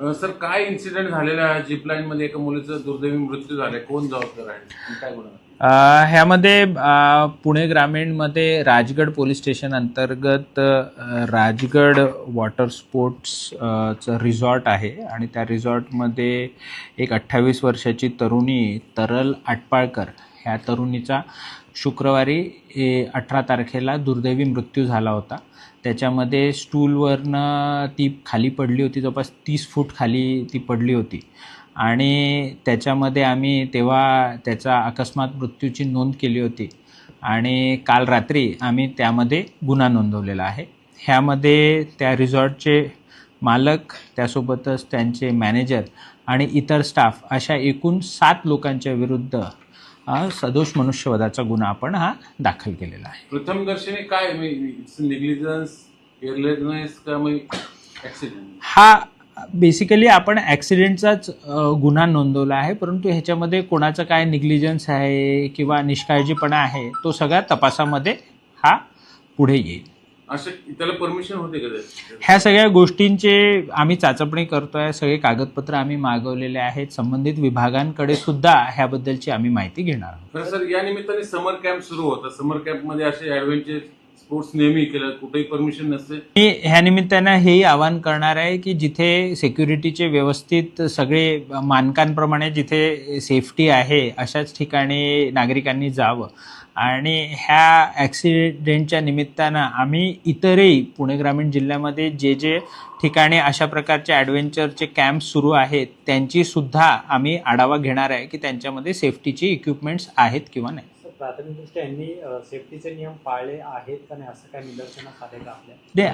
Sir काय incident झालेला आहे झिपलाईन मध्ये एका मुलीचा दुर्दैवी मृत्यू झालाय, कोण जबाबदार आहे आणि काय गुन्हा? ह्यामध्ये पुणे ग्रामीणमध्ये राजगड पोलीस स्टेशन अंतर्गत राजगड वॉटर स्पोर्ट्सचं रिसॉर्ट आहे आणि त्या रिसॉर्टमध्ये एक 28 वर्षाची तरुणी तरल आटपाळकर ह्या तरुणीचा शुक्रवारी 18 तारखेला दुर्दैवी मृत्यू झाला होता. त्याच्यामध्ये स्टूलवरनं ती खाली पडली होती, जवळपास 30 फूट खाली ती पडली होती आणि त्याच्यामध्ये आम्ही तेव्हा त्याचा अकस्मात मृत्यूची नोंद केली होती आणि काल रात्री आम्ही त्यामध्ये गुन्हा नोंदवलेला आहे. ह्यामध्ये त्या रिसॉर्टचे मालक, त्यासोबतच त्यांचे मॅनेजर आणि इतर स्टाफ अशा एकूण 7 लोकांच्या विरुद्ध सदोष मनुष्यवधाचा गुन्हा आपण दाखल केलेला आहे. प्रथम दर्शनी काय निग्लिजन्स, केअरलेसनेस का मग ऍक्सिडेंट? बेसिकली आपण ॲक्सिडेंटचाच गुन्हा नोंदवला आहे, परंतु ह्याच्यामध्ये कोणाचं काय निग्लिजन्स आहे किंवा निष्काळजीपणा आहे तो सगळ्या तपासामध्ये पुढे येईल. असं त्याला परमिशन होते का? ह्या सगळ्या गोष्टींचे आम्ही चाचपणी करतोय, सगळे कागदपत्र आम्ही मागवलेले आहेत. संबंधित विभागांकडे सुद्धा ह्याबद्दलची आम्ही माहिती घेणार आहोत. सर, या निमित्ताने समर कॅम्प सुरू होता. समर कॅम्पमध्ये असे ॲडव्हेंचर स्पोर्ट्स नेहमी केलं, कुठेही परमिशन नसते. मी ह्या निमित्तानं हेही आवाहन करणार आहे की जिथे सिक्युरिटीचे व्यवस्थित सगळे मानकांप्रमाणे जिथे सेफ्टी आहे अशाच ठिकाणी नागरिकांनी जावं आणि ह्या ॲक्सिडेंटच्या निमित्तानं आम्ही इतरही पुणे ग्रामीण जिल्ह्यामध्ये जे ठिकाणी अशा प्रकारचे ॲडव्हेंचरचे कॅम्प सुरू आहेत त्यांचीसुद्धा आम्ही आढावा घेणार आहे की त्यांच्यामध्ये सेफ्टीची इक्विपमेंट्स आहेत किंवा नाही. प्राथमिकदृष्ट्या यांनी सेफ्टीचे नियम पाळले आहेत का नाही असं काय निदर्शनास आले का आपल्या?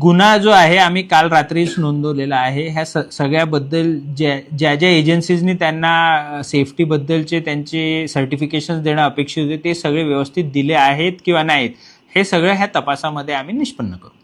गुन्हा जो आहे आम्ही काल रात्रीच नोंदवलेला आहे. ह्या सगळ्याबद्दल ज्या एजन्सीजनी त्यांना सेफ्टीबद्दलचे त्यांचे सर्टिफिकेशन देणं अपेक्षित होते ते सगळे व्यवस्थित दिले आहेत किंवा नाहीत हे सगळं ह्या तपासामध्ये आम्ही निष्पन्न करू.